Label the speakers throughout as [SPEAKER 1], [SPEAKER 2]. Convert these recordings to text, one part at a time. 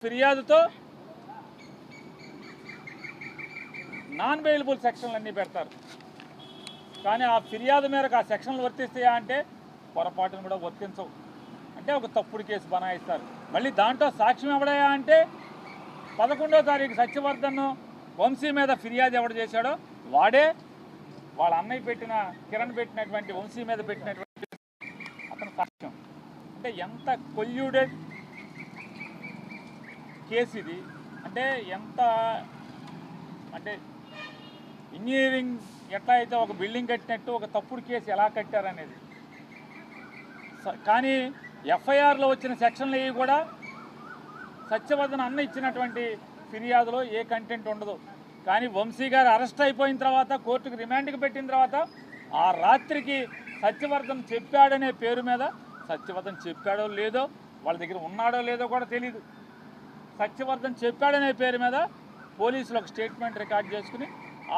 [SPEAKER 1] ఫిర్యాదుతో non bailable సెక్షన్లు అన్నీ పెడతారు. కానీ ఆ ఫిర్యాదు మేరకు ఆ సెక్షన్లు వర్తిస్తాయా అంటే పొరపాటును కూడా వర్తించవు. అంటే ఒక తప్పుడు కేసు బనాయిస్తారు. మళ్ళీ దాంట్లో సాక్ష్యం ఎవడయా అంటే 11వ తారీఖు సత్యవర్ధన్ వంశీ మీద ఫిర్యాదు ఎవడు చేశాడో వాడే వాళ్ళ అన్నయ్య పెట్టిన కిరణ్ పెట్టినటువంటి వంశీ మీద పెట్టినటువంటి అతను సాక్ష్యం. అంటే ఎంత కొల్యూడెడ్ కేసు ఇది. అంటే ఎంత అంటే ఇంజనీరింగ్ ఎట్లా అయితే ఒక బిల్డింగ్ కట్టినట్టు ఒక తప్పుడు కేసు ఎలా కట్టారనేది. కానీ ఎఫ్ఐఆర్లో వచ్చిన సెక్షన్లు ఇవి కూడా సత్యవర్ధన్ అన్న ఇచ్చినటువంటి ఫిర్యాదులో ఏ కంటెంట్ ఉండదు. కానీ వంశీ గారు అరెస్ట్ అయిపోయిన తర్వాత కోర్టుకు రిమాండ్కి పెట్టిన తర్వాత ఆ రాత్రికి సత్యవర్ధన్ చెప్పాడనే పేరు మీద సత్యవర్ధన్ చెప్పాడో లేదో వాళ్ళ దగ్గర ఉన్నాడో లేదో కూడా తెలీదు. సత్యవర్ధన్ చెప్పాడనే పేరు మీద పోలీసులు ఒక స్టేట్మెంట్ రికార్డ్ చేసుకుని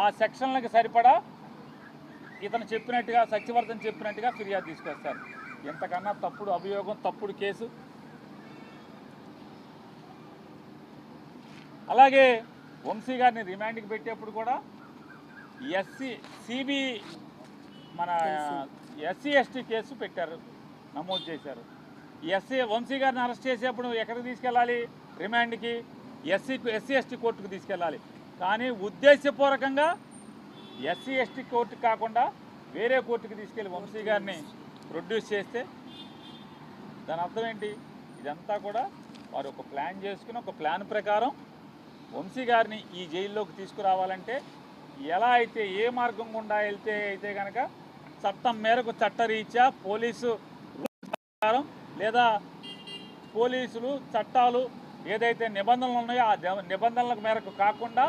[SPEAKER 1] ఆ సెక్షన్లకు సరిపడా ఇతను చెప్పినట్టుగా సత్యవర్ధన్ చెప్పినట్టుగా ఫిర్యాదు తీసుకొస్తారు. ఎంతకన్నా తప్పుడు అభియోగం, తప్పుడు కేసు. అలాగే వంశీ గారిని రిమాండ్కి పెట్టేప్పుడు కూడా మన ఎస్సీ ఎస్టీ కేసు పెట్టారు, నమోదు చేశారు. వంశీ గారిని అరెస్ట్ చేసేప్పుడు ఎక్కడికి తీసుకెళ్ళాలి? రిమాండ్కి, ఎస్సీ ఎస్టీ కోర్టుకు తీసుకెళ్ళాలి. కానీ ఉద్దేశపూర్వకంగా ఎస్సీ ఎస్టీ కోర్టు కాకుండా వేరే కోర్టుకు తీసుకెళ్ళి వంశీ గారిని ప్రొడ్యూస్ చేస్తే దాని అర్థం ఏంటి? ఇదంతా కూడా వారు ఒక ప్లాన్ చేసుకుని ఒక ప్లాన్ ప్రకారం వంశీ గారిని ఈ జైల్లోకి తీసుకురావాలంటే ఎలా అయితే ఏ మార్గం గుండా అయితే కనుక చట్టం మేరకు చట్టరీత్యా పోలీసు ప్రకారం లేదా పోలీసులు చట్టాలు ఏదైతే నిబంధనలు ఉన్నాయో ఆ నిబంధనల మేరకు కాకుండా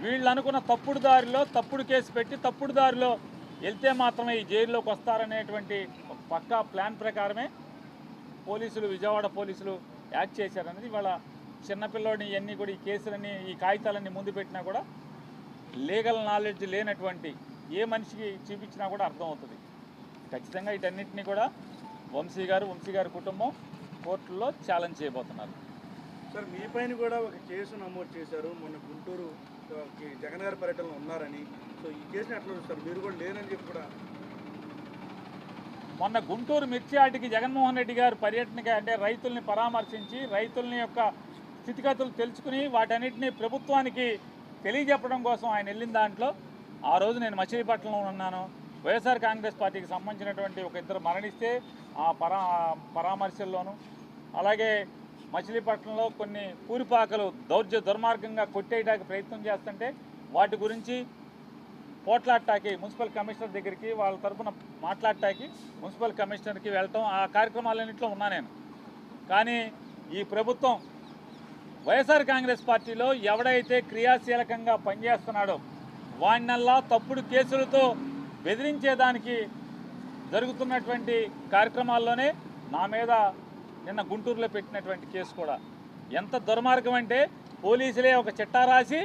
[SPEAKER 1] వీళ్ళు అనుకున్న తప్పుడు దారిలో తప్పుడు కేసు పెట్టి తప్పుడు దారిలో వెళ్తే మాత్రమే ఈ జైల్లోకి వస్తారనేటువంటి పక్కా ప్లాన్ ప్రకారమే పోలీసులు, విజయవాడ పోలీసులు యాక్ట్ చేశారనేది వాళ్ళ చిన్నపిల్లోడిని ఇవన్నీ కూడా ఈ కేసులన్నీ ఈ కాగితాలన్నీ ముందు పెట్టినా కూడా లీగల్ నాలెడ్జ్ లేనటువంటి ఏ మనిషికి చూపించినా కూడా అర్థమవుతుంది. ఖచ్చితంగా వీటన్నిటినీ కూడా వంశీ గారి కుటుంబం కోర్టులో ఛాలెంజ్ చేయబోతున్నారు.
[SPEAKER 2] సార్, మీ పైన కూడా ఒక కేసు నమోదు చేశారు. మొన్న గుంటూరు జగన్ గారి పర్యటనలో ఉన్నారని. సో ఈ కేసుని ఎట్లా చూస్తారు? మీరు కూడా లేరని చెప్పి కూడా
[SPEAKER 1] మొన్న గుంటూరు మిర్చియాటికి జగన్మోహన్ రెడ్డి గారు పర్యటనకి అంటే రైతుల్ని పరామర్శించి రైతుల్ని యొక్క స్థితిగతులు తెలుసుకుని వాటన్నిటిని ప్రభుత్వానికి తెలియజెప్పడం కోసం ఆయన వెళ్ళిన దాంట్లో ఆ రోజు నేను మచిలీపట్నంలో ఉన్నాను. వైఎస్ఆర్ కాంగ్రెస్ పార్టీకి సంబంధించినటువంటి ఒక ఇద్దరు మరణిస్తే ఆ పరామర్శల్లోనూ, అలాగే మచిలీపట్నంలో కొన్ని పూరిపాకలు దుర్మార్గంగా కొట్టేయడానికి ప్రయత్నం చేస్తుంటే వాటి గురించి పోట్లాడటానికి మున్సిపల్ కమిషనర్ దగ్గరికి వాళ్ళ తరఫున మాట్లాడటానికి మున్సిపల్ కమిషనర్కి వెళ్ళటం, ఆ కార్యక్రమాలన్నింటిలో ఉన్నా నేను. కానీ ఈ ప్రభుత్వం వైఎస్ఆర్ కాంగ్రెస్ పార్టీలో ఎవడైతే క్రియాశీలకంగా పనిచేస్తున్నాడో వాడినల్లా తప్పుడు కేసులతో బెదిరించేదానికి జరుగుతున్నటువంటి కార్యక్రమాల్లోనే నా మీద నిన్న గుంటూరులో పెట్టినటువంటి కేసు కూడా ఎంత దుర్మార్గం అంటే పోలీసులే ఒక చిట్టా రాసి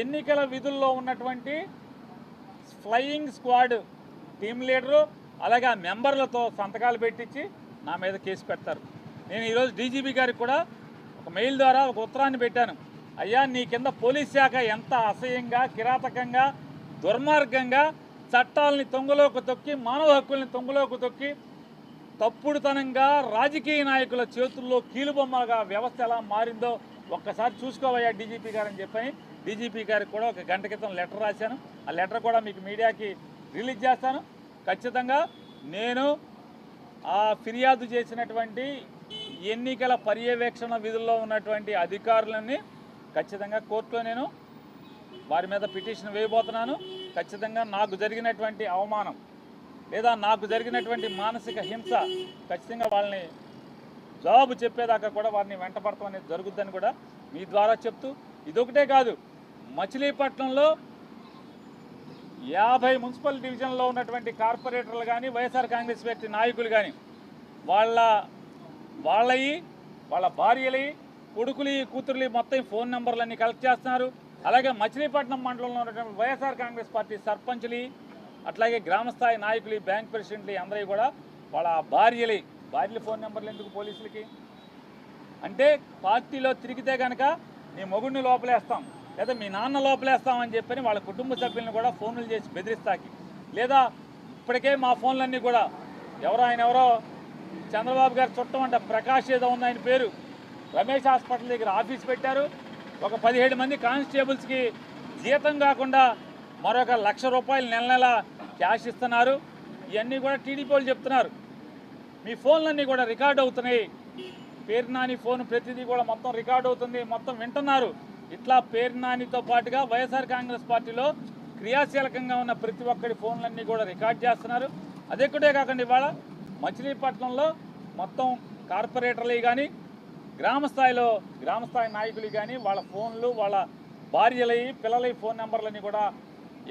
[SPEAKER 1] ఎన్నికల విధుల్లో ఉన్నటువంటి ఫ్లయింగ్ స్క్వాడ్ టీం లీడరు అలాగే ఆ మెంబర్లతో సంతకాలు పెట్టించి నా మీద కేసు పెడతారు. నేను ఈరోజు డీజీపీ గారికి కూడా ఒక మెయిల్ ద్వారా ఒక ఉత్తరాన్ని పెట్టాను. అయ్యా, నీ కింద పోలీస్ శాఖ ఎంత అసహ్యంగా, కిరాతకంగా, దుర్మార్గంగా చట్టాలని తొంగలోకి తొక్కి, మానవ హక్కుల్ని తొంగలోకి తొక్కి, తప్పుడుతనంగా రాజకీయ నాయకుల చేతుల్లో కీలుబొమ్మగా వ్యవస్థ ఎలా మారిందో ఒక్కసారి చూసుకోవయ్యా డీజీపీ గారు అని చెప్పని డీజీపీ గారికి కూడా ఒక గంట క్రితం లెటర్ రాశాను. ఆ లెటర్ కూడా మీకు మీడియాకి రిలీజ్ చేస్తాను. ఖచ్చితంగా నేను ఆ ఫిర్యాదు చేసినటువంటి ఎన్నికల పర్యవేక్షణ విధుల్లో ఉన్నటువంటి అధికారులని ఖచ్చితంగా కోర్టులో నేను వారి మీద పిటిషన్ వేయబోతున్నాను. ఖచ్చితంగా నాకు జరిగినటువంటి అవమానం లేదా నాకు జరిగినటువంటి మానసిక హింస ఖచ్చితంగా వాళ్ళని జవాబు చెప్పేదాకా కూడా వారిని వెంటపడటం అనేది జరుగుద్దని కూడా మీ ద్వారా చెప్తూ, ఇదొకటే కాదు, మచిలీపట్నంలో 50 మున్సిపల్ డివిజన్లో ఉన్నటువంటి కార్పొరేటర్లు కానీ వైఎస్ఆర్ కాంగ్రెస్ పార్టీ నాయకులు కానీ వాళ్ళవి వాళ్ళ భార్యలు, కొడుకులు, కూతుర్లు మొత్తం ఫోన్ నెంబర్లన్నీ కలెక్ట్ చేస్తున్నారు. అలాగే మచిలీపట్నం మండలంలో ఉన్నటువంటి వైఎస్ఆర్ కాంగ్రెస్ పార్టీ సర్పంచ్లు, అట్లాగే గ్రామస్థాయి నాయకులు, బ్యాంక్ ప్రెసిడెంట్లు అందరూ కూడా వాళ్ళ భార్యల ఫోన్ నెంబర్లు ఎందుకు పోలీసులకి? అంటే పార్టీలో తిరిగితే కనుక నీ మొగుడిని లోపలేస్తాం లేదా మీ నాన్న లోపలేస్తామని చెప్పని వాళ్ళ కుటుంబ సభ్యులను కూడా ఫోన్లు చేసి బెదిరిస్తాకి, లేదా ఇప్పటికే మా ఫోన్లన్నీ కూడా ఎవరో చంద్రబాబు గారు చుట్టం అంట ప్రకాష్ ఏదో ఉంది ఆయన పేరు, రమేష్ హాస్పిటల్ దగ్గర ఆఫీస్ పెట్టారు. ఒక 17 మంది కానిస్టేబుల్స్కి జీతం కాకుండా మరొక 1,00,000 రూపాయలు నెల క్యాష్ ఇస్తున్నారు. ఇవన్నీ కూడా టీడీపీ వాళ్ళు చెప్తున్నారు. మీ ఫోన్లన్నీ కూడా రికార్డ్ అవుతున్నాయి. పేరు నాని ఫోన్ ప్రతిదీ కూడా మొత్తం రికార్డ్ అవుతుంది, మొత్తం వింటున్నారు. ఇట్లా పేరు నానితో పాటుగా వైఎస్ఆర్ కాంగ్రెస్ పార్టీలో క్రియాశీలకంగా ఉన్న ప్రతి ఒక్కరి ఫోన్లన్నీ కూడా రికార్డ్ చేస్తున్నారు. అదొక్కటే కాకుండా ఇవాళ మచిలీపట్నంలో మొత్తం కార్పొరేటర్లు కానీ గ్రామస్థాయి నాయకులు కానీ వాళ్ళ ఫోన్లు, వాళ్ళ భార్యలవి, పిల్లల ఫోన్ నెంబర్లని కూడా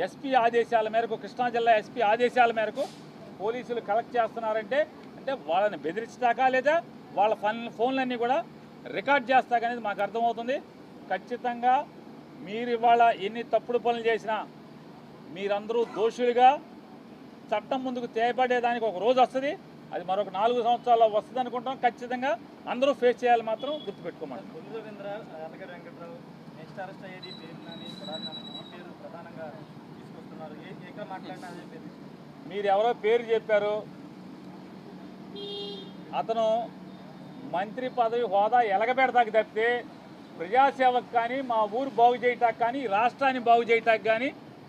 [SPEAKER 1] ఎస్పీ ఆదేశాల మేరకు, కృష్ణా జిల్లా ఎస్పీ ఆదేశాల మేరకు పోలీసులు కలెక్ట్ చేస్తున్నారంటే వాళ్ళని బెదిరించడాకా లేదా వాళ్ళ ఫోన్లన్నీ కూడా రికార్డ్ చేస్తాకనేది మాకు అర్థమవుతుంది. ఖచ్చితంగా మీరు ఇవాళ ఎన్ని తప్పుడు పనులు చేసినా మీరందరూ దోషులుగా చట్టం ముందుకు తేయబడేదానికి ఒక రోజు వస్తుంది. అది మరొక 4 సంవత్సరాల్లో వస్తుంది అనుకుంటాం. ఖచ్చితంగా అందరూ ఫేస్ చేయాలి మాత్రం గుర్తుపెట్టుకోమని.
[SPEAKER 2] వెంకట్రావు నెక్స్ట్ అరెస్ట్ అయ్యేది పేరు నాని, ఈ పేరు ప్రధానంగా తీసుకొస్తున్నారు. ఎక్కడ మాట్లాడినా అదే పేరు.
[SPEAKER 1] మీరు ఎవరో పేరు చెప్పారు, అతను మంత్రి పదవి హోదా ఎలగబెడతాకి తప్పితే ప్రజాసేవకు కానీ, మా ఊరు బాగు చేయటానికి కానీ, రాష్ట్రాన్ని బాగు చేయటానికి కానీ